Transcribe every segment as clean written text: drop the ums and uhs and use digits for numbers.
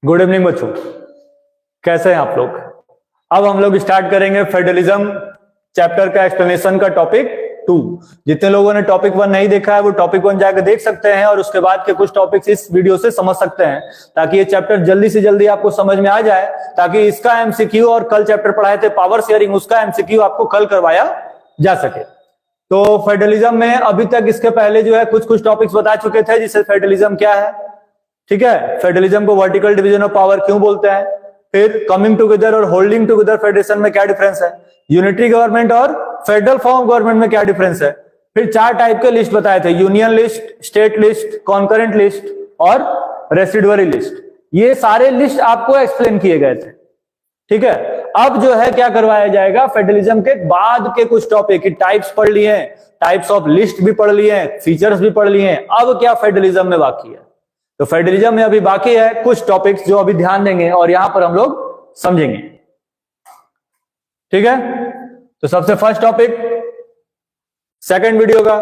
Good evening बच्चों, कैसे हैं आप लोग। अब हम लोग स्टार्ट करेंगे फेडरलिज्म चैप्टर का एक्सप्लेनेशन का टॉपिक 2। जितने लोगों ने टॉपिक 1 नहीं देखा है वो टॉपिक 1 जाकर देख सकते हैं और उसके बाद के कुछ टॉपिक्स इस वीडियो से समझ सकते हैं, ताकि ये चैप्टर जल्दी से जल्दी आपको समझ में आ जाए, ताकि इसका एमसीक्यू और कल चैप्टर पढ़ाए थे पावर शेयरिंग, उसका एमसीक्यू आपको कल करवाया जा सके। तो फेडरलिज्म में अभी तक इसके पहले जो है कुछ टॉपिक्स बता चुके थे, जिससे फेडरलिज्म क्या है, ठीक है। फेडरलिज्म को वर्टिकल डिवीजन ऑफ पावर क्यों बोलते हैं, फिर कमिंग टुगेदर और होल्डिंग टुगेदर फेडरेशन में क्या डिफरेंस है, यूनिटरी गवर्नमेंट और फेडरल फॉर्म ऑफ गवर्नमेंट में क्या डिफरेंस है, फिर 4 टाइप के लिस्ट बताए थे, union list, state list, concurrent list और रेसिडुअरी लिस्ट। ये सारे लिस्ट आपको एक्सप्लेन किए गए थे, ठीक है। अब जो है क्या करवाया जाएगा, फेडरलिज्म के बाद के कुछ टॉपिक, टाइप्स पढ़ लिए हैं, टाइप्स ऑफ लिस्ट भी पढ़ लिए हैं, फीचर्स भी पढ़ लिए हैं, अब क्या फेडरलिज्म में बाकी है। तो फेडरलिज्म में अभी बाकी है कुछ टॉपिक्स जो अभी ध्यान देंगे और यहां पर हम लोग समझेंगे, ठीक है। तो सबसे फर्स्ट टॉपिक सेकंड वीडियो का,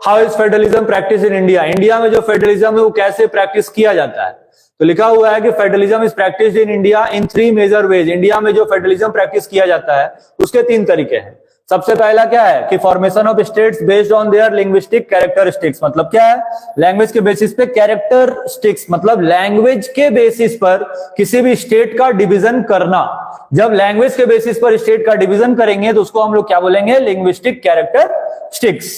how is federalism practice in India. India में जो फेडरलिज्म है वो कैसे प्रैक्टिस किया जाता है। तो लिखा हुआ है कि federalism is practised in India in 3 major ways. India में जो फेडरलिज्म प्रैक्टिस किया जाता है उसके 3 तरीके हैं। सबसे पहला क्या है कि formation of states based on their linguistic characteristics. मतलब क्या है, लैंग्वेज के बेसिस पे कैरेक्टरिस्टिक्स, मतलब लैंग्वेज के बेसिस पर किसी भी स्टेट का डिवीजन करना। जब लैंग्वेज के बेसिस पर स्टेट का डिवीजन करेंगे तो उसको हम लोग क्या बोलेंगे, लिंग्विस्टिक कैरेक्टरिस्टिक्स।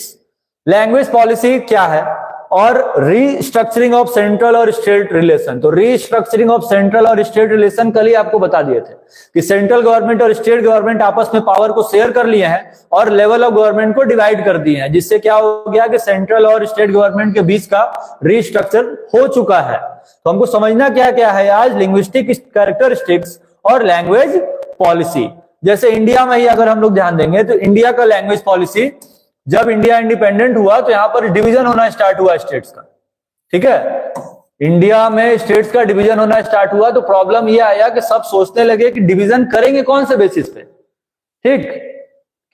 लैंग्वेज पॉलिसी क्या है, और रीस्ट्रक्चरिंग ऑफ सेंट्रल और स्टेट रिलेशन। तो रीस्ट्रक्चरिंग ऑफ सेंट्रल और स्टेट रिलेशन कल ही आपको बता दिए थे कि सेंट्रल गवर्नमेंट और स्टेट गवर्नमेंट आपस में पावर को शेयर कर लिए हैं और लेवल ऑफ गवर्नमेंट को डिवाइड कर दिए हैं, जिससे क्या हो गया कि सेंट्रल और स्टेट गवर्नमेंट के बीच का रीस्ट्रक्चर हो चुका है। तो हमको समझना क्या क्या है आज, लिंग्विस्टिक कैरेक्टरिस्टिक्स और लैंग्वेज पॉलिसी। जैसे इंडिया में ही अगर हम लोग ध्यान देंगे तो इंडिया का लैंग्वेज पॉलिसी, जब इंडिया इंडिपेंडेंट हुआ तो यहां पर डिवीजन होना स्टार्ट हुआ स्टेट्स का, ठीक है। इंडिया में स्टेट्स का डिवीजन होना स्टार्ट हुआ तो प्रॉब्लम यह आया कि सब सोचने लगे कि डिवीजन करेंगे कौन से बेसिस पे, ठीक,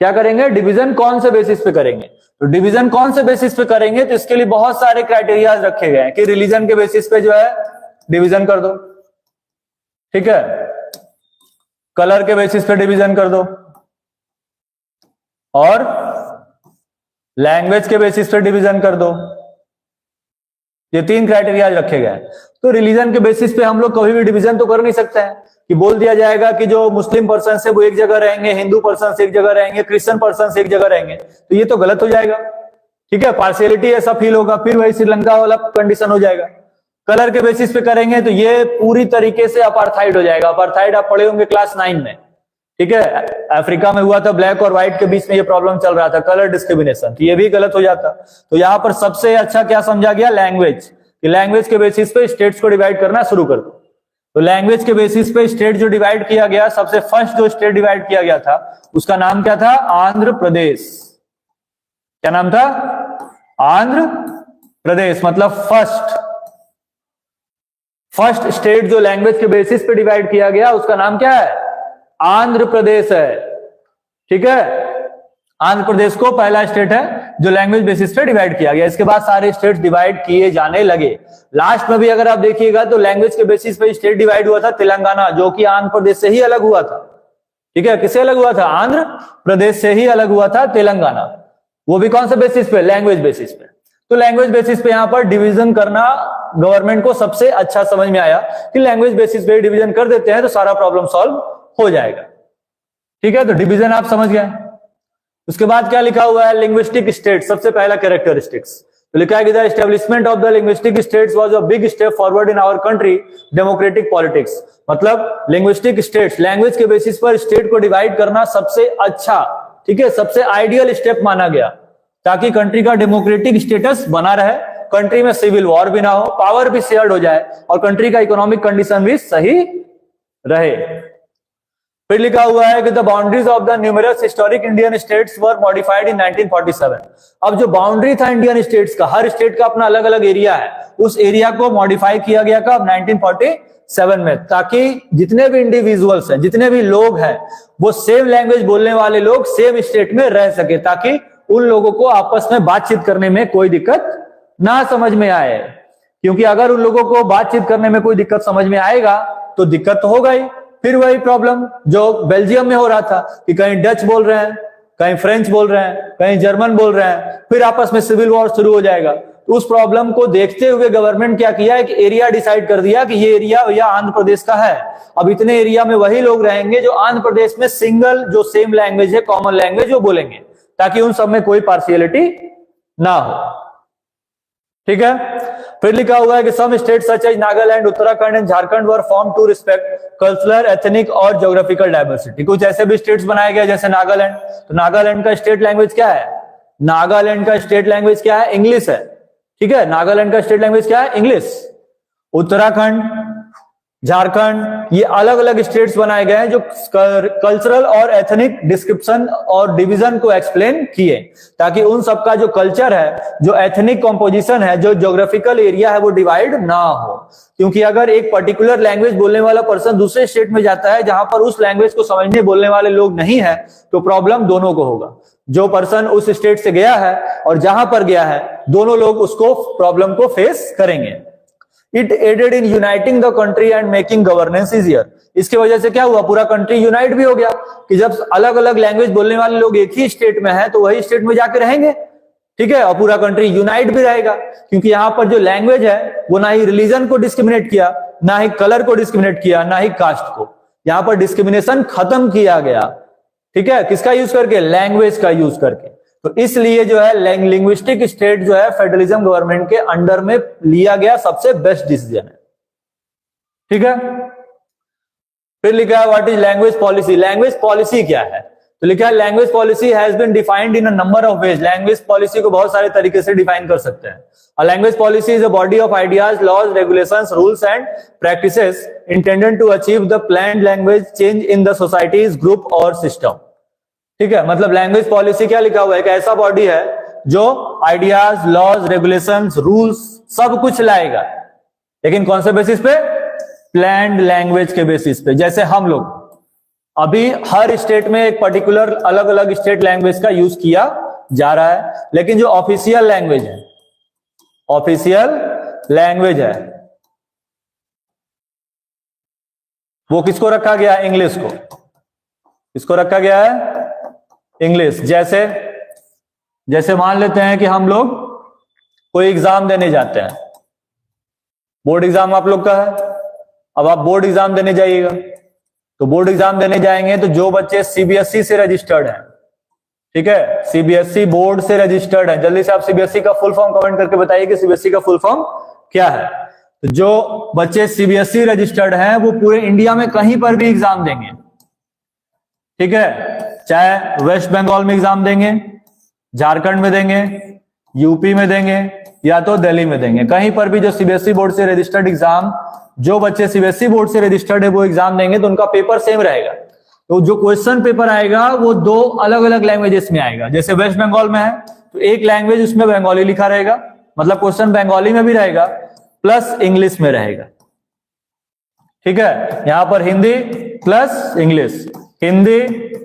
क्या करेंगे, डिवीजन कौन से बेसिस पे करेंगे। तो डिवीजन कौन से बेसिस पे करेंगे, तो इसके लिए बहुत सारे क्राइटेरिया रखे गए हैं कि रिलीजन के बेसिस पे जो है डिवीजन कर दो, ठीक है, कलर के बेसिस पे डिवीजन कर दो, और लैंग्वेज के बेसिस पे डिवीजन कर दो। ये 3 क्राइटेरिया रखे गए। तो रिलीजन के बेसिस पे हम लोग कभी भी डिवीजन तो कर नहीं सकते हैं कि बोल दिया जाएगा कि जो मुस्लिम पर्सन है वो एक जगह रहेंगे, हिंदू पर्सन एक जगह रहेंगे, क्रिश्चियन पर्सन एक जगह रहेंगे, तो ये तो गलत हो जाएगा, ठीक है। पार्शियलिटी ऐसा फील होगा, फिर वही श्रीलंका वाला कंडीशन हो जाएगा। कलर के बेसिस पे करेंगे तो ये पूरी तरीके से अपार्थाइड हो जाएगा। अपार्थाइड आप पढ़े होंगे क्लास 9 में, ठीक है। अफ्रीका में हुआ था, ब्लैक और व्हाइट के बीच में ये प्रॉब्लम चल रहा था, कलर डिस्क्रिमिनेशन, तो ये भी गलत हो जाता। तो यहां पर सबसे अच्छा क्या समझा गया, लैंग्वेज, कि लैंग्वेज के बेसिस पे स्टेट्स को डिवाइड करना शुरू कर दो। तो लैंग्वेज के बेसिस पे स्टेट जो डिवाइड किया गया, सबसे फर्स्ट जो स्टेट डिवाइड किया गया था उसका नाम क्या था, आंध्र प्रदेश। क्या नाम था, आंध्र प्रदेश। मतलब फर्स्ट स्टेट जो लैंग्वेज के बेसिस पे डिवाइड किया गया उसका नाम क्या है, आंध्र प्रदेश है, ठीक है। आंध्र प्रदेश को पहला स्टेट है जो लैंग्वेज बेसिस पे डिवाइड किया गया। इसके बाद सारे स्टेट्स डिवाइड किए जाने लगे। लास्ट में भी अगर आप देखिएगा तो लैंग्वेज के बेसिस पे स्टेट डिवाइड हुआ था तेलंगाना, जो कि आंध्र प्रदेश से ही अलग हुआ था, ठीक है। किससे अलग हुआ था, आंध्र प्रदेश से ही अलग हुआ था तेलंगाना। वो भी कौन से बेसिस पे, लैंग्वेज बेसिस पे। तो लैंग्वेज बेसिस पे यहां पर डिवीजन करना गवर्नमेंट को सबसे अच्छा समझ में आया कि लैंग्वेज बेसिस पे डिवीजन कर देते हैं तो सारा प्रॉब्लम सॉल्व हो जाएगा, ठीक है। तो डिवीजन आप समझ गए। उसके बाद क्या लिखा हुआ है, लिंग्विस्टिक स्टेट, सबसे पहला कैरेक्टरिस्टिक्स। तो लिखा है कि the establishment of the linguistic states was a big step forward in our country democratic politics. मतलब लिंग्विस्टिक स्टेट्स, लैंग्वेज के बेसिस पर स्टेट को डिवाइड करना सबसे अच्छा, ठीक है, सबसे आइडियल स्टेप माना गया, ताकि कंट्री का डेमोक्रेटिक स्टेटस बना रहे, कंट्री में सिविल वॉर भी ना हो, पावर भी शेयर्ड हो जाए और कंट्री का इकोनॉमिक कंडीशन भी सही रहे। फिर लिखा हुआ है कि the boundaries of the numerous historic Indian states were modified इन 1947। अब जो बाउंड्री था इंडियन स्टेट्स का, हर स्टेट का अपना अलग अलग एरिया है, उस एरिया को मॉडिफाई किया गया कब, 1947 में, ताकि जितने भी इंडिविजुअल्स हैं, जितने भी लोग हैं, वो सेम लैंग्वेज बोलने वाले लोग सेम स्टेट में रह सके, ताकि उन लोगों को आपस में बातचीत करने में कोई दिक्कत ना समझ में आए। क्योंकि अगर उन लोगों को बातचीत करने में कोई दिक्कत समझ में आएगा तो दिक्कत तो होगा ही। फिर वही प्रॉब्लम जो बेल्जियम में हो रहा था कि कहीं डच बोल रहे हैं, कहीं फ्रेंच बोल रहे हैं, कहीं जर्मन बोल रहे हैं, फिर आपस में सिविल वॉर शुरू हो जाएगा। तो उस प्रॉब्लम को देखते हुए गवर्नमेंट क्या किया, एक एरिया डिसाइड कर दिया कि ये एरिया या आंध्र प्रदेश का है। अब इतने एरिया में वही लोग रहेंगे जो आंध्र प्रदेश में सिंगल जो सेम लैंग्वेज है, कॉमन लैंग्वेज, वो बोलेंगे, ताकि उन सब में कोई पार्शियलिटी ना हो। ठीक है। फिर लिखा हुआ है कि some state such as Nagaland, Uttarakhand and Jharkhand were form to respect cultural, ethnic और ज्योग्राफिकल डायवर्सिटी। कुछ ऐसे भी स्टेट्स बनाए गए जैसे नागालैंड। तो नागालैंड का स्टेट लैंग्वेज क्या है? नागालैंड का स्टेट लैंग्वेज क्या है? इंग्लिश है। ठीक है, नागालैंड का स्टेट लैंग्वेज क्या है? इंग्लिश। उत्तराखंड, झारखंड, ये अलग अलग स्टेट्स बनाए गए हैं जो कल्चरल और एथनिक डिस्क्रिप्शन और डिवीजन को एक्सप्लेन किए, ताकि उन सबका जो कल्चर है, जो एथनिक कॉम्पोजिशन है, जो ज्योग्राफिकल एरिया है, वो डिवाइड ना हो। क्योंकि अगर एक पर्टिकुलर लैंग्वेज बोलने वाला पर्सन दूसरे स्टेट में जाता है जहां पर उस लैंग्वेज को समझने बोलने वाले लोग नहीं है, तो प्रॉब्लम दोनों को होगा। जो पर्सन उस स्टेट से गया है और जहां पर गया है, दोनों लोग उसको प्रॉब्लम को फेस करेंगे। It aided in uniting the country and making governance easier. इसके वजह से क्या हुआ, पूरा कंट्री यूनाइट भी हो गया कि जब अलग अलग लैंग्वेज बोलने वाले लोग एक ही स्टेट में हैं तो वही स्टेट में जाके रहेंगे। ठीक है, और पूरा कंट्री यूनाइट भी रहेगा, क्योंकि यहाँ पर जो लैंग्वेज है वो ना ही रिलीजन को डिस्क्रिमिनेट किया, ना ही कलर को डिस्क्रिमिनेट किया, ना ही कास्ट को। यहाँ पर डिस्क्रिमिनेशन खत्म किया गया। ठीक है, किसका यूज करके? लैंग्वेज का यूज करके। तो इसलिए जो है लिंग्विस्टिक स्टेट जो है फेडरलिज्म गवर्नमेंट के अंडर में लिया गया सबसे बेस्ट डिसीजन है। ठीक है। फिर लिखा है what is language policy. Language policy क्या है? तो लिखा है language policy has been defined in a number of ways. Language policy को बहुत सारे तरीके से डिफाइन कर सकते हैं। A language policy is a body of ideas, laws, regulations, rules and practices intended to achieve the planned language change in the societies, group और system. ठीक है, मतलब लैंग्वेज पॉलिसी क्या लिखा हुआ है? एक ऐसा बॉडी है जो आइडियाज, लॉज, रेगुलेशंस, रूल्स सब कुछ लाएगा, लेकिन कौन से बेसिस पे? प्लान्ड लैंग्वेज के बेसिस पे। जैसे हम लोग अभी हर स्टेट में एक पर्टिकुलर अलग अलग स्टेट लैंग्वेज का यूज किया जा रहा है, लेकिन जो ऑफिशियल लैंग्वेज है, ऑफिशियल लैंग्वेज है, वो किसको रखा गया है? इंग्लिश को। किसको रखा गया है? इंग्लिश। जैसे मान लेते हैं कि हम लोग कोई एग्जाम देने जाते हैं, बोर्ड एग्जाम आप लोग का है। अब आप बोर्ड एग्जाम देने जाइएगा, तो बोर्ड एग्जाम देने जाएंगे तो जो बच्चे सीबीएसई से रजिस्टर्ड हैं, ठीक है, सीबीएसई बोर्ड से रजिस्टर्ड है, जल्दी से आप सीबीएसई का फुल फॉर्म कमेंट करके बताइए कि सीबीएसई का फुल फॉर्म क्या है। तो जो बच्चे सीबीएसई रजिस्टर्ड हैं वो पूरे इंडिया में कहीं पर भी एग्जाम देंगे। ठीक है, चाहे वेस्ट बंगाल में एग्जाम देंगे, झारखंड में देंगे, यूपी में देंगे, या तो दिल्ली में देंगे, कहीं पर भी जो सीबीएसई बोर्ड से रजिस्टर्ड एग्जाम, जो बच्चे सीबीएसई बोर्ड से रजिस्टर्ड है वो एग्जाम देंगे, तो उनका पेपर सेम रहेगा। तो जो क्वेश्चन पेपर आएगा वो दो अलग अलग लैंग्वेजेस में आएगा। जैसे वेस्ट बंगाल में है तो एक लैंग्वेज उसमें बंगाली लिखा रहेगा, मतलब क्वेश्चन बंगाली में भी रहेगा प्लस इंग्लिश में रहेगा। ठीक है, यहां पर Hindi plus English, Hindi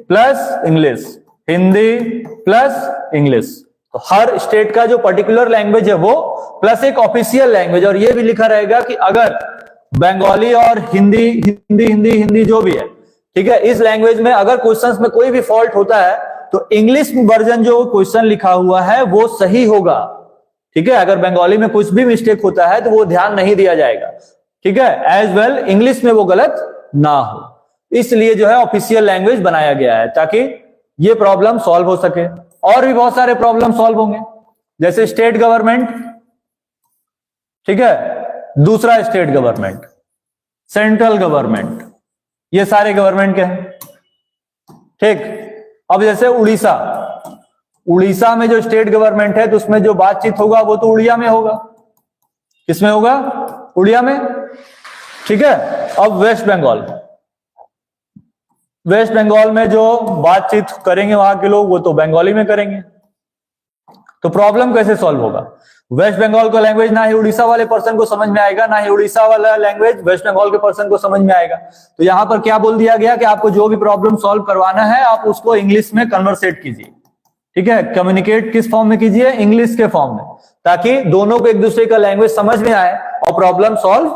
plus English, Hindi plus English. तो हर स्टेट का जो पर्टिकुलर लैंग्वेज है वो प्लस एक ऑफिशियल लैंग्वेज, और ये भी लिखा रहेगा कि अगर बंगाली और हिंदी हिंदी हिंदी हिंदी जो भी है, ठीक है, इस लैंग्वेज में अगर क्वेश्चंस में कोई भी फॉल्ट होता है तो इंग्लिश वर्जन जो क्वेश्चन लिखा हुआ है वो सही होगा। ठीक है, अगर बंगाली में कुछ भी मिस्टेक होता है तो वो ध्यान नहीं दिया जाएगा। ठीक है, एज वेल इंग्लिश में वो गलत ना हो, इसलिए जो है ऑफिशियल लैंग्वेज बनाया गया है ताकि ये प्रॉब्लम सॉल्व हो सके। और भी बहुत सारे प्रॉब्लम सॉल्व होंगे, जैसे स्टेट गवर्नमेंट, ठीक है, दूसरा स्टेट गवर्नमेंट, सेंट्रल गवर्नमेंट, ये सारे गवर्नमेंट के हैं। ठीक, अब जैसे उड़ीसा में जो स्टेट गवर्नमेंट है तो उसमें जो बातचीत होगा वो तो उड़िया में होगा। किसमें होगा? उड़िया में। ठीक है, अब वेस्ट बंगाल में जो बातचीत करेंगे वहां के लोग वो तो बंगाली में करेंगे। तो प्रॉब्लम कैसे सॉल्व होगा? वेस्ट बंगाल का लैंग्वेज ना ही उड़ीसा वाले पर्सन को समझ में आएगा, ना ही उड़ीसा वाला लैंग्वेज वेस्ट बंगाल के पर्सन को समझ में आएगा। तो यहां पर क्या बोल दिया गया कि आपको जो भी प्रॉब्लम सॉल्व करवाना है आप उसको इंग्लिश में कन्वर्सेट कीजिए। ठीक है, कम्युनिकेट किस फॉर्म में कीजिए, इंग्लिश के फॉर्म में, ताकि दोनों को एक दूसरे का लैंग्वेज समझ में आए और प्रॉब्लम सॉल्व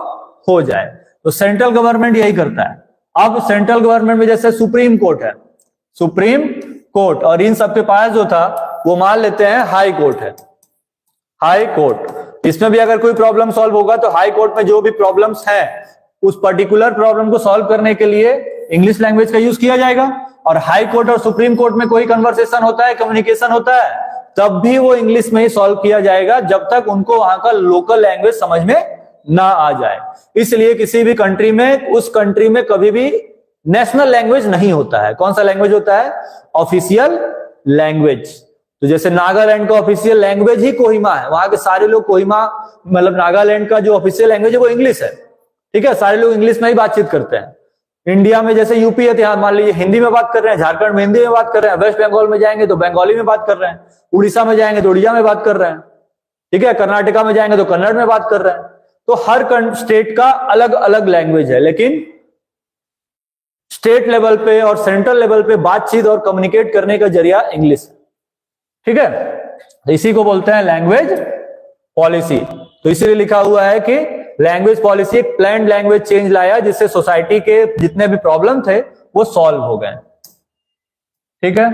हो जाए। तो सेंट्रल गवर्नमेंट यही करता है। अब सेंट्रल गवर्नमेंट में जैसे सुप्रीम कोर्ट है, सुप्रीम कोर्ट, और इन सबके पास जो था वो मान लेते हैं हाई कोर्ट है, हाई कोर्ट। इसमें भी अगर कोई प्रॉब्लम सॉल्व होगा तो हाई कोर्ट में जो भी प्रॉब्लम्स हैं उस पर्टिकुलर प्रॉब्लम को सॉल्व करने के लिए इंग्लिश लैंग्वेज का यूज किया जाएगा। और हाई कोर्ट और सुप्रीम कोर्ट में कोई कन्वर्सेशन होता है, कम्युनिकेशन होता है, तब भी वो इंग्लिश में ही सॉल्व किया जाएगा जब तक उनको वहां का लोकल लैंग्वेज समझ में ना आ जाए। इसलिए किसी भी कंट्री में, उस कंट्री में कभी भी नेशनल लैंग्वेज नहीं होता है। कौन सा लैंग्वेज होता है? Official language. तो जैसे नागालैंड का ऑफिशियल लैंग्वेज ही कोहिमा है, वहां के सारे लोग कोहिमा मतलब नागालैंड का जो ऑफिशियल लैंग्वेज है वो इंग्लिश है। ठीक है, सारे लोग इंग्लिश में ही बातचीत करते हैं। इंडिया में जैसे यूपी है, यहाँ मान लीजिए हिंदी में बात कर रहे हैं, झारखंड में हिंदी में बात कर रहे हैं, वेस्ट बंगाल में जाएंगे तो बंगाली में बात कर रहे हैं, उड़ीसा में जाएंगे तो उड़िया में बात कर रहे हैं, ठीक है, कर्नाटका में जाएंगे तो कन्नड़ में बात कर रहे हैं। तो हर स्टेट का अलग अलग लैंग्वेज है, लेकिन स्टेट लेवल पे और सेंट्रल लेवल पे बातचीत और कम्युनिकेट करने का जरिया इंग्लिश है। ठीक है, तो इसी को बोलते हैं लैंग्वेज पॉलिसी। तो इसीलिए लिखा हुआ है कि लैंग्वेज पॉलिसी एक प्लान्ड लैंग्वेज चेंज लाया जिससे सोसाइटी के जितने भी प्रॉब्लम थे वो सॉल्व हो गए। ठीक है,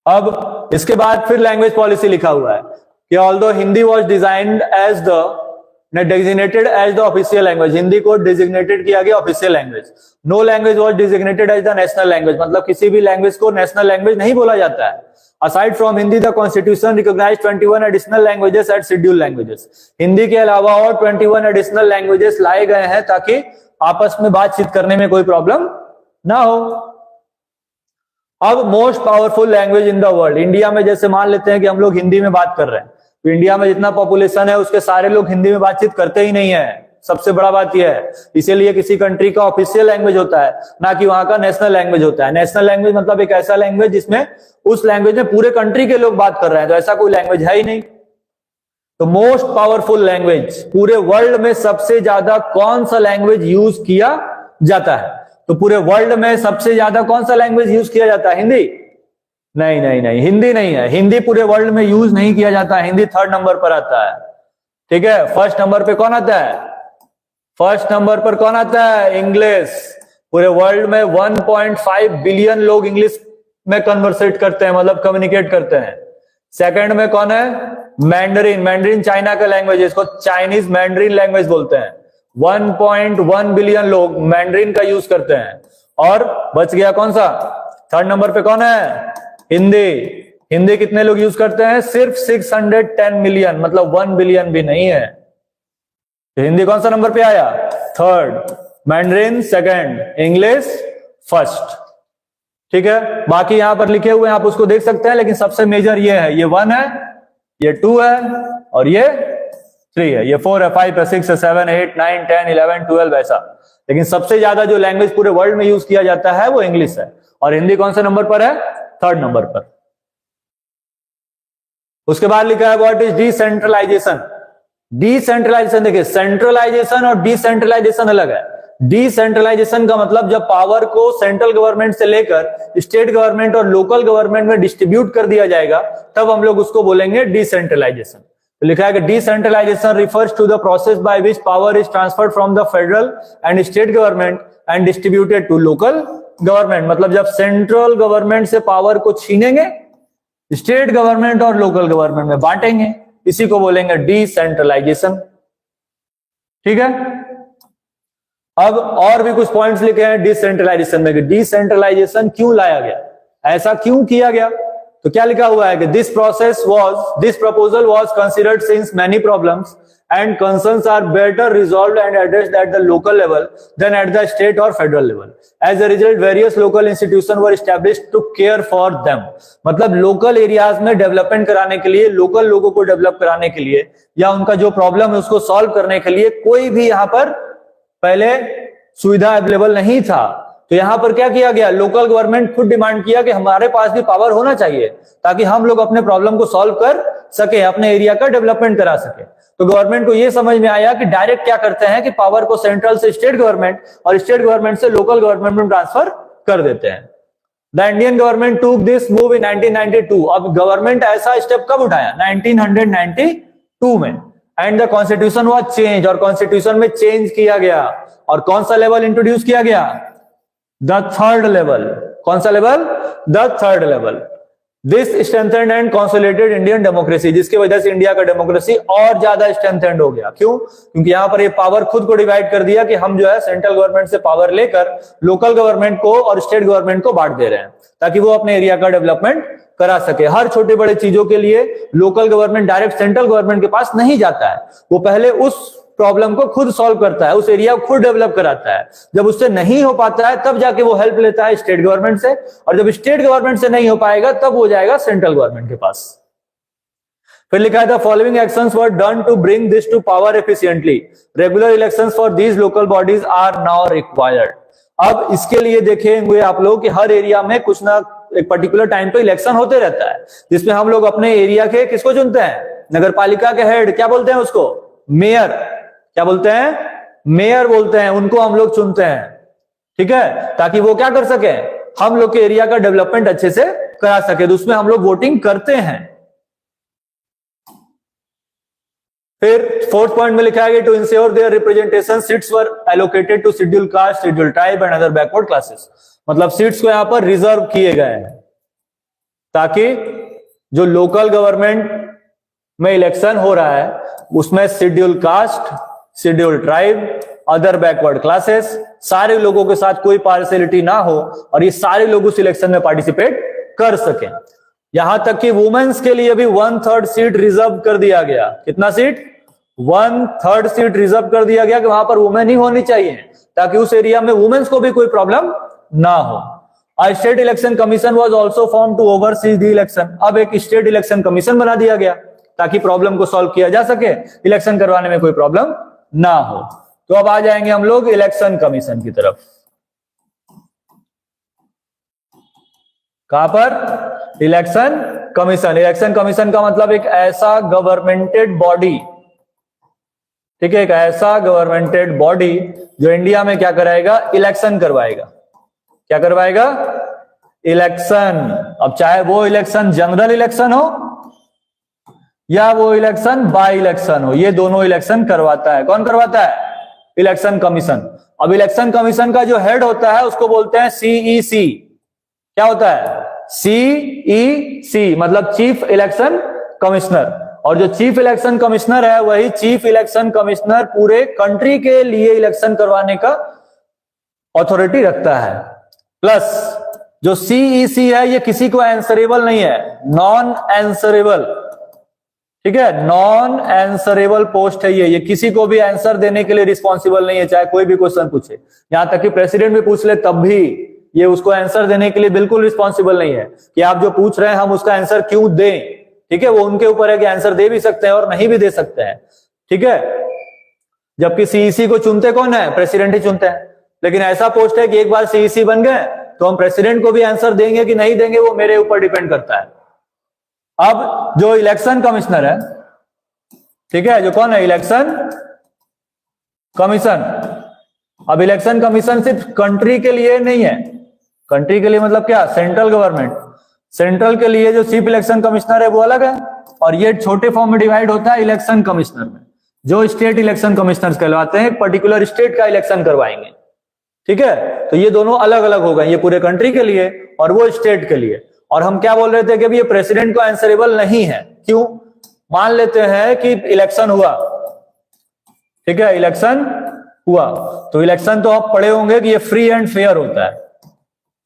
अब इसके बाद फिर लैंग्वेज पॉलिसी लिखा हुआ है कि although Hindi was designed as the designated as the official language, Hindi को डिजिग्नेटेड किया गया official language. No language was designated as the national language, मतलब किसी भी लैंग्वेज को नेशनल लैंग्वेज नहीं बोला जाता है। Aside from Hindi, the Constitution recognized 21 additional languages as scheduled languages. Hindi के अलावा और 21 additional languages लाए गए हैं ताकि आपस में बातचीत करने में कोई प्रॉब्लम ना हो। अब most powerful language in the world, India में जैसे मान लेते हैं कि हम लोग हिंदी में बात कर रहे हैं, तो इंडिया में जितना पॉपुलेशन है उसके सारे लोग हिंदी में बातचीत करते ही नहीं है। सबसे बड़ा बात यह है, इसीलिए किसी कंट्री का ऑफिशियल लैंग्वेज होता है, ना कि वहां का नेशनल लैंग्वेज होता है। नेशनल लैंग्वेज मतलब एक ऐसा लैंग्वेज जिसमें उस लैंग्वेज में पूरे कंट्री के लोग बात कर रहे हैं, तो ऐसा कोई लैंग्वेज है ही नहीं। तो मोस्ट पावरफुल लैंग्वेज, पूरे वर्ल्ड में सबसे ज्यादा कौन सा लैंग्वेज यूज किया जाता है? तो पूरे वर्ल्ड में सबसे ज्यादा कौन सा लैंग्वेज यूज किया जाता है? हिंदी? नहीं नहीं नहीं, हिंदी नहीं है। हिंदी पूरे वर्ल्ड में यूज नहीं किया जाता, हिंदी 3rd नंबर पर आता है। ठीक है, 1st नंबर पे कौन आता है? 1st नंबर पर कौन आता है? इंग्लिश। पूरे वर्ल्ड में 1.5 बिलियन लोग इंग्लिश में कन्वर्सेट करते हैं, मतलब कम्युनिकेट करते हैं। 2nd में कौन है? मैंडरीन। मैंडरीन चाइना का लैंग्वेज है, इसको चाइनीज मैंडरीन लैंग्वेज बोलते हैं। 1.1 बिलियन लोग मैंडरीन का यूज करते हैं। और बच गया कौन सा? 3rd नंबर पे कौन है? हिंदी। हिंदी कितने लोग यूज करते हैं? सिर्फ 610 मिलियन, मतलब 1 बिलियन भी नहीं है। तो हिंदी कौन सा नंबर पे आया? 3rd, Mandarin 2nd, English 1st। ठीक है, बाकी यहां पर लिखे हुए हैं, आप उसको देख सकते हैं, लेकिन सबसे मेजर ये है, ये 1 है, ये 2 है और ये 3 है, ये 4 है, 5 है, 6 है, 7, 8, 9, 10, 11, 12 ऐसा। लेकिन सबसे ज्यादा जो लैंग्वेज पूरे वर्ल्ड में यूज किया जाता है वो इंग्लिश है। और हिंदी कौन से नंबर पर है? 3rd नंबर पर। उसके बाद लिखा है व्हाट इज डिसेंट्रलाइजेशन। डिसेंट्रलाइजेशन देखिए, सेंट्रलाइजेशन और डिसेंट्रलाइजेशन अलग है। डिसेंट्रलाइजेशन का मतलब जब पावर को सेंट्रल गवर्नमेंट से लेकर स्टेट गवर्नमेंट और लोकल गवर्नमेंट में डिस्ट्रीब्यूट कर दिया जाएगा, तब हम लोग उसको बोलेंगे डिसेंट्रलाइजेशन। तो लिखा है कि decentralization refers to the process by which power is transferred from the federal and state government and distributed to local government. मतलब जब सेंट्रल गवर्नमेंट से पावर को छीनेंगे, स्टेट गवर्नमेंट और लोकल गवर्नमेंट में बांटेंगे, इसी को बोलेंगे डिसेंट्रलाइजेशन। ठीक है, अब और भी कुछ पॉइंट्स लिखे हैं डिसेंट्रलाइजेशन में। डिसेंट्रलाइजेशन क्यों लाया गया, ऐसा क्यों किया गया? तो क्या लिखा हुआ है कि this proposal was considered since many problems and concerns are better resolved and addressed at the local level than at the state और federal level. As a result various local institutions were established to care for them. मतलब local areas में development कराने के लिए, local लोगों को develop कराने के लिए, या उनका जो प्रॉब्लम है उसको सॉल्व करने के लिए कोई भी यहां पर पहले सुविधा अवेलेबल नहीं था। तो यहां पर क्या किया गया? लोकल गवर्नमेंट खुद डिमांड किया कि हमारे पास भी पावर होना चाहिए ताकि हम लोग अपने प्रॉब्लम को सॉल्व कर सके, अपने एरिया का डेवलपमेंट करा सके। तो गवर्नमेंट को यह समझ में आया कि डायरेक्ट क्या करते हैं कि पावर को सेंट्रल से स्टेट गवर्नमेंट और स्टेट गवर्नमेंट से लोकल गवर्नमेंट में ट्रांसफर कर देते हैं। द इंडियन गवर्नमेंट टूक दिस मूव इन 1992। अब गवर्नमेंट ऐसा स्टेप कब उठाया? 1992 में। And the constitution was change, और कॉन्स्टिट्यूशन में चेंज किया गया। और कौन सा लेवल इंट्रोड्यूस किया गया? The third level. कौन सा level? The third level. This strengthened and consolidated Indian democracy, जिसकी वजह से इंडिया का डेमोक्रेसी और ज्यादा स्ट्रेंथेंड हो गया। क्यों? क्योंकि यहां पर ये पावर खुद को डिवाइड कर दिया कि हम जो है सेंट्रल गवर्नमेंट से पावर लेकर लोकल गवर्नमेंट को और स्टेट गवर्नमेंट को बांट दे रहे हैं, ताकि वो अपने एरिया का डेवलपमेंट करा सके। हर छोटे बड़े चीजों के लिए local government direct central government के पास नहीं जाता है, वो पहले उस प्रॉब्लम को खुद सॉल्व करता है, उस एरिया को खुद डेवलप कराता है। जब उससे नहीं हो पाता है तब जाके वो हेल्प लेता है स्टेट गवर्नमेंट से, और जब स्टेट गवर्नमेंट से नहीं हो पाएगा तब वो जाएगा सेंट्रल गवर्नमेंट के पास। फिर लिखा है the following actions were done to bring this to power efficiently, regular elections for these local bodies are now required. अब इसके लिए देखेंगे आप लोग कि हर एरिया में कुछ ना एक पर्टिकुलर टाइम पे इलेक्शन होते रहता है, जिसमें हम लोग अपने एरिया के किसको चुनते हैं? नगर पालिका के हेड, क्या बोलते हैं उसको? मेयर। क्या बोलते हैं? मेयर बोलते हैं, उनको हम लोग चुनते हैं। ठीक है, ताकि वो क्या कर सके? हम लोग के एरिया का डेवलपमेंट अच्छे से करा सके, तो उसमें हम लोग वोटिंग करते हैं। फिर फोर्थ पॉइंट में लिखा है to ensure their representation seats were allocated to schedule caste, schedule tribe and other backward classes. मतलब सीट्स को यहां पर रिजर्व किए गए हैं, ताकि जो लोकल गवर्नमेंट में इलेक्शन हो रहा है उसमें schedule caste, schedule tribe, other backward classes, सारे लोगों के साथ कोई पार्शियलिटी ना हो और ये सारे लोग उस इलेक्शन में पार्टिसिपेट कर सकें। यहां तक कि वुमेन्स के लिए भी 1/3 सीट रिजर्व कर दिया गया। कितना सीट? 1/3 सीट रिजर्व कर दिया गया कि वहां पर वुमेन ही होनी चाहिए, ताकि उस एरिया में वुमेन्स को भी कोई प्रॉब्लम ना हो। A state election commission was also formed to oversee the election। अब एक स्टेट इलेक्शन कमीशन बना दिया गया ताकि प्रॉब्लम को सॉल्व किया जा सके, इलेक्शन करवाने में कोई प्रॉब्लम ना हो। तो अब आ जाएंगे हम लोग इलेक्शन कमीशन की तरफ। कहां पर? Election commission. इलेक्शन कमीशन का मतलब एक ऐसा गवर्नमेंटेड बॉडी, ठीक है, एक ऐसा गवर्नमेंटेड बॉडी जो इंडिया में क्या कराएगा? इलेक्शन करवाएगा। क्या करवाएगा? इलेक्शन। अब चाहे वो इलेक्शन जनरल इलेक्शन हो या वो इलेक्शन बाय इलेक्शन हो, ये दोनों इलेक्शन करवाता है। कौन करवाता है? Election commission. अब इलेक्शन कमीशन का जो हेड होता है उसको बोलते हैं सीईसी। क्या होता है? सीईसी मतलब चीफ इलेक्शन कमिश्नर। और जो चीफ इलेक्शन कमिश्नर है वही चीफ इलेक्शन कमिश्नर पूरे कंट्री के लिए इलेक्शन करवाने का अथॉरिटी रखता है। प्लस जो सीईसी है ये किसी को आंसरेबल नहीं है, नॉन आंसरेबल। ठीक है, नॉन आंसरेबल पोस्ट है ये किसी को भी आंसर देने के लिए रिस्पॉन्सिबल नहीं है, चाहे कोई भी क्वेश्चन पूछे। यहां तक कि प्रेसिडेंट भी पूछ ले तब भी ये उसको आंसर देने के लिए बिल्कुल रिस्पॉन्सिबल नहीं है कि आप जो पूछ रहे हैं हम उसका आंसर क्यों दें। ठीक है, वो उनके ऊपर है कि आंसर दे भी सकते हैं और नहीं भी दे सकते हैं। ठीक है, जबकि सीईसी को चुनते कौन है? प्रेसिडेंट ही चुनते हैं। लेकिन ऐसा पोस्ट है कि एक बार सीईसी बन गए तो हम प्रेसिडेंट को भी आंसर देंगे कि नहीं देंगे वो मेरे ऊपर डिपेंड करता है। अब जो इलेक्शन कमिश्नर है, ठीक है, जो कौन है? Election commission. अब इलेक्शन कमीशन सिर्फ कंट्री के लिए नहीं है। कंट्री के लिए मतलब क्या? Central government. सेंट्रल के लिए जो चीफ इलेक्शन कमिश्नर है वो अलग है, और ये छोटे फॉर्म में डिवाइड होता है इलेक्शन कमिश्नर में। जो स्टेट इलेक्शन कमिश्नर्स कहलाते हैं, पर्टिकुलर स्टेट का इलेक्शन करवाएंगे। ठीक है, तो ये दोनों अलग अलग हो गए, ये पूरे कंट्री के लिए और वो स्टेट के लिए। और हम क्या बोल रहे थे कि ये प्रेसिडेंट को आंसरेबल नहीं है। क्यों? मान लेते हैं कि इलेक्शन हुआ, ठीक है, इलेक्शन हुआ, तो इलेक्शन तो आप पढ़े होंगे कि ये फ्री एंड फेयर होता है।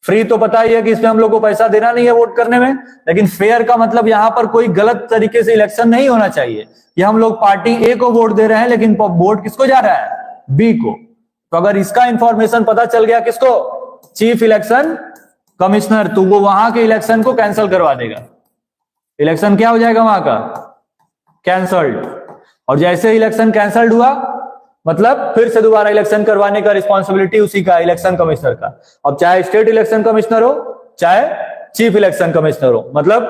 फ्री तो पता ही है कि इसमें हम लोग को पैसा देना नहीं है वोट करने में, लेकिन फेयर का मतलब यहां पर कोई गलत तरीके से इलेक्शन नहीं होना चाहिए। ये हम लोग पार्टी ए को वोट दे रहे हैं लेकिन वोट किसको जा रहा है? बी को। तो अगर इसका इंफॉर्मेशन पता चल गया किसको? चीफ इलेक्शन कमिश्नर, तो वो वहां के इलेक्शन को कैंसिल करवा देगा। इलेक्शन क्या हो जाएगा वहां का? कैंसल्ड। और जैसे इलेक्शन कैंसल्ड हुआ मतलब फिर से दोबारा इलेक्शन करवाने का रिस्पॉन्सिबिलिटी उसी का, इलेक्शन कमिश्नर का। अब चाहे स्टेट इलेक्शन कमिश्नर हो चाहे चीफ इलेक्शन कमिश्नर हो, मतलब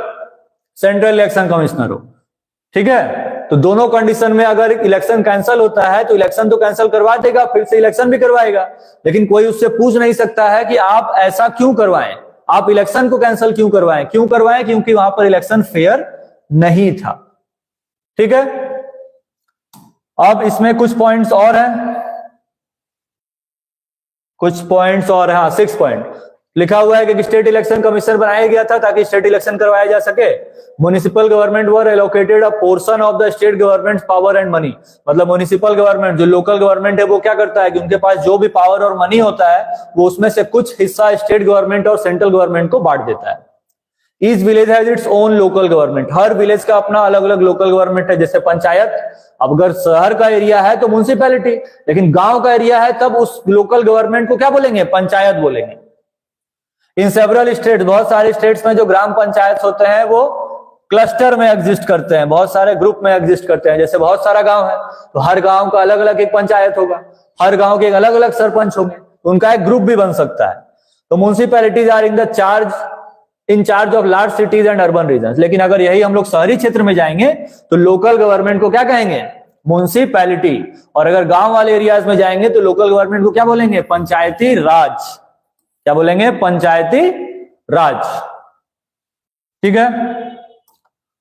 सेंट्रल इलेक्शन कमिश्नर हो। ठीक है, तो दोनों कंडीशन में अगर इलेक्शन कैंसिल होता है तो इलेक्शन तो कैंसिल करवा देगा, फिर से इलेक्शन भी करवाएगा, लेकिन कोई उससे पूछ नहीं सकता है कि आप ऐसा क्यों करवाएं, आप इलेक्शन को कैंसिल क्यों करवाएं? क्योंकि वहां पर इलेक्शन फेयर नहीं था। ठीक है, अब इसमें कुछ पॉइंट्स और हैं, हाँ 6 पॉइंट लिखा हुआ है कि स्टेट इलेक्शन कमीशन बनाया गया था ताकि स्टेट इलेक्शन करवाया जा सके। Municipal government were allocated a portion of the state government power and money. मतलब म्युनिसिपल गवर्नमेंट, जो लोकल गवर्नमेंट है, वो क्या करता है कि उनके पास जो भी पावर और मनी होता है वो उसमें से कुछ हिस्सा स्टेट गवर्नमेंट और सेंट्रल गवर्नमेंट को बांट देता है। Each village has its own local government. Her village का अपना अलग अलग लोकल गवर्नमेंट है। जैसे पंचायत, अब अगर शहर का एरिया है तो म्युनिसिपैलिटी, लेकिन गांव का एरिया है तब उस लोकल गवर्नमेंट को क्या बोलेंगे? पंचायत बोलेंगे। इन सेवरल स्टेट, बहुत सारे स्टेट्स में जो ग्राम पंचायत होते हैं वो क्लस्टर में एग्जिस्ट करते हैं, बहुत सारे ग्रुप में एग्जिस्ट करते हैं। जैसे बहुत सारा गांव है तो हर गांव का अलग अलग एक पंचायत होगा, हर गांव के अलग अलग सरपंच होंगे, उनका एक ग्रुप भी बन सकता है। तो municipalities are in charge of large cities and urban region. लेकिन अगर यही हम लोग शहरी क्षेत्र में जाएंगे तो लोकल गवर्नमेंट को क्या कहेंगे? म्युनिसिपैलिटी। और अगर गांव वाले एरियाज में जाएंगे तो लोकल गवर्नमेंट को क्या बोलेंगे? पंचायती राज। क्या बोलेंगे? पंचायती राज। ठीक है,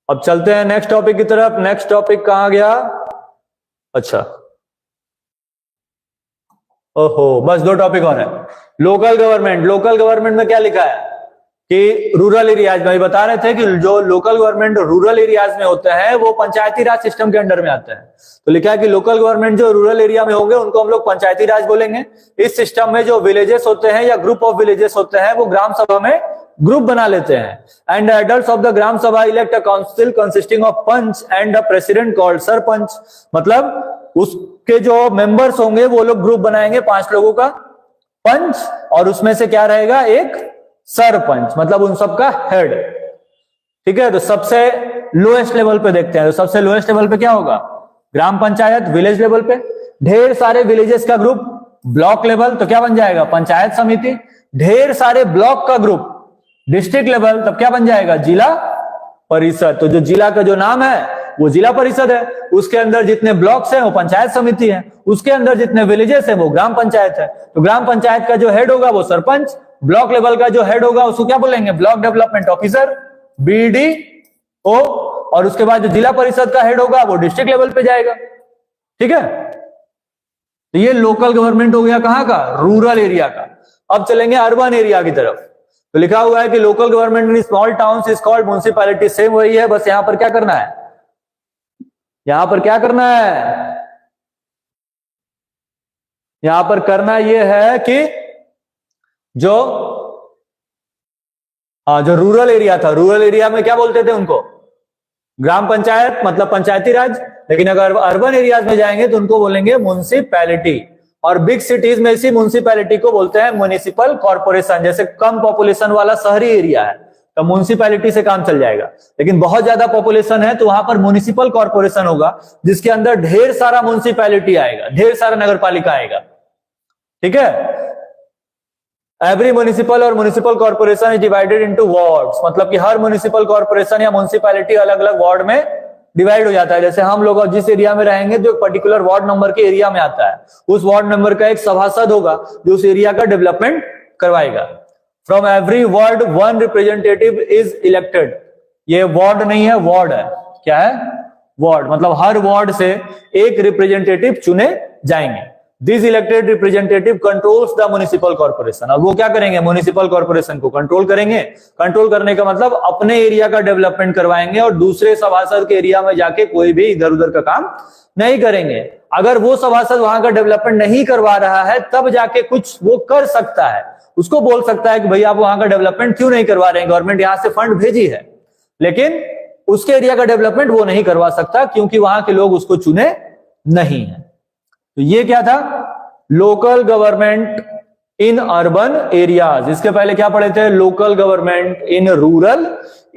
अब चलते हैं नेक्स्ट टॉपिक की तरफ। नेक्स्ट टॉपिक कहां गया? अच्छा, ओहो, बस 2 टॉपिक और है। लोकल गवर्नमेंट, लोकल गवर्नमेंट में क्या लिखा है कि रूरल एरियाज में बता रहे थे कि जो लोकल गवर्नमेंट रूरल एरियाज में होते हैं वो पंचायती राज सिस्टम के अंडर में आते हैं। तो लिखा है कि लोकल गवर्नमेंट जो रूरल एरिया में होंगे उनको हम लोग पंचायती राज बोलेंगे। इस सिस्टम में जो विलेजेस होते हैं या ग्रुप ऑफ विलेजेस होते हैं वो ग्राम सभा में ग्रुप बना लेते हैं। And adults of the gram sabha elect a council consisting of panch and a president called sarpanch. मतलब उसके जो मेंबर्स होंगे वो लोग ग्रुप बनाएंगे 5 लोगों का, पंच, और उसमें से क्या रहेगा? एक सरपंच, मतलब उन सबका हेड। ठीक है, तो सबसे लोएस्ट लेवल पे देखते हैं। तो सबसे लोएस्ट लेवल पे क्या होगा? ग्राम पंचायत। विलेज लेवल पे ढेर सारे विलेजेस का ग्रुप, ब्लॉक लेवल तो क्या बन जाएगा? पंचायत समिति। ढेर सारे ब्लॉक का ग्रुप, डिस्ट्रिक्ट लेवल, तब क्या बन जाएगा? जिला परिषद। तो जो जिला का जो नाम है वो जिला परिषद है, उसके अंदर जितने ब्लॉक्स हैं वो पंचायत समिति है, उसके अंदर जितने विलेजेस हैं वो ग्राम पंचायत है। तो ग्राम पंचायत का जो हेड होगा वो सरपंच, ब्लॉक लेवल का जो हेड होगा उसको क्या बोलेंगे? ब्लॉक डेवलपमेंट ऑफिसर, BDO, और उसके बाद जो जिला परिषद का हेड होगा वो डिस्ट्रिक्ट लेवल पे जाएगा। ठीक है, तो ये लोकल गवर्नमेंट हो गया कहां का? रूरल एरिया का। अब चलेंगे अर्बन एरिया की तरफ। तो लिखा हुआ है कि local government in small towns is called municipality. Same वही है, बस यहां पर क्या करना है? यहां पर क्या करना है? यहां पर करना यह है कि जो रूरल एरिया था, रूरल एरिया में क्या बोलते थे उनको? ग्राम पंचायत, मतलब पंचायती राज। लेकिन अगर अर्बन एरियाज में जाएंगे तो उनको बोलेंगे म्युनिसिपैलिटी। और बिग सिटीज में इसी म्युनिसिपैलिटी को बोलते हैं म्युनिसिपल कॉर्पोरेशन। जैसे कम पॉपुलेशन वाला शहरी एरिया है तो म्युनिसिपैलिटी से काम चल जाएगा, लेकिन बहुत ज्यादा पॉपुलेशन है तो वहां पर म्युनिसिपल कॉर्पोरेशन होगा, जिसके अंदर ढेर सारा म्युनिसिपैलिटी आएगा, ढेर सारा नगर पालिका आएगा। ठीक है, एवरी म्युनिसिपल और municipal corporation is divided into wards. मतलब कि हर म्युनिसिपल कॉर्पोरेशन या म्युनिसिपैलिटी अलग अलग वार्ड में डिवाइड हो जाता है। जैसे हम लोग जिस एरिया में रहेंगे जो एक पर्टिकुलर वार्ड नंबर के एरिया में आता है, उस वार्ड नंबर का एक सभासद होगा जो उस एरिया का डेवलपमेंट करवाएगा। From every ward 1 representative is elected. ये वार्ड नहीं है, वार्ड है। क्या है? वार्ड। मतलब हर वार्ड से एक रिप्रेजेंटेटिव चुने जाएंगे। This elected representative controls the municipal corporation. और वो क्या करेंगे? म्युनिसिपल कॉर्पोरेशन को कंट्रोल करेंगे। कंट्रोल करने का मतलब अपने एरिया का डेवलपमेंट करवाएंगे और दूसरे सभासद के एरिया में जाके कोई भी इधर उधर का काम नहीं करेंगे। अगर वो सभासद वहां का डेवलपमेंट नहीं करवा रहा है तब जाके कुछ वो कर सकता है, उसको बोल सकता है कि भाई आप वहां का डेवलपमेंट क्यों नहीं करवा रहे हैं, गवर्नमेंट यहां से फंड भेजी है, लेकिन उसके एरिया का डेवलपमेंट वो नहीं करवा सकता क्योंकि वहां के लोग उसको चुने नहीं है। तो ये क्या था? Local government in urban areas. इसके पहले क्या पढ़े थे? Local government in rural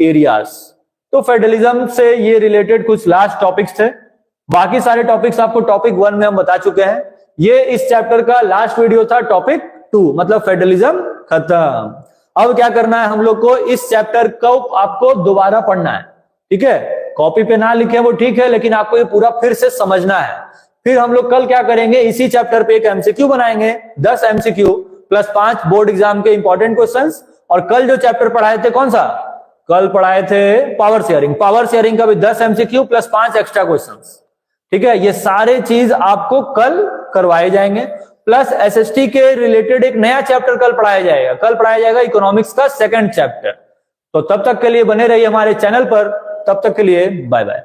areas. तो फेडरलिज्म से ये रिलेटेड कुछ लास्ट टॉपिक्स थे। बाकी सारे टॉपिक्स आपको टॉपिक 1 में हम बता चुके हैं। ये इस चैप्टर का लास्ट वीडियो था, टॉपिक 2, मतलब फेडरलिज्म खत्म। अब क्या करना है हम लोग को? इस चैप्टर को आपको दोबारा पढ़ना है। ठीक है, कॉपी पे ना लिखे वो ठीक है, लेकिन आपको ये पूरा फिर से समझना है। फिर हम लोग कल क्या करेंगे? इसी चैप्टर पे एक MCQ बनाएंगे, 10 MCQ प्लस 5 बोर्ड एग्जाम के इंपॉर्टेंट क्वेश्चंस, और कल जो चैप्टर पढ़ाए थे कौन सा, कल पढ़ाए थे पावर शेयरिंग। पावर शेयरिंग का भी 10 MCQ प्लस 5 एक्स्ट्रा क्वेश्चंस। ठीक है, ये सारे चीज आपको कल करवाए जाएंगे। प्लस एसएसटी के रिलेटेड एक नया चैप्टर कल पढ़ाया जाएगा, कल पढ़ाया जाएगा इकोनॉमिक्स का 2nd चैप्टर। तो तब तक के लिए बने रहिए हमारे चैनल पर, तब तक के लिए बाय बाय।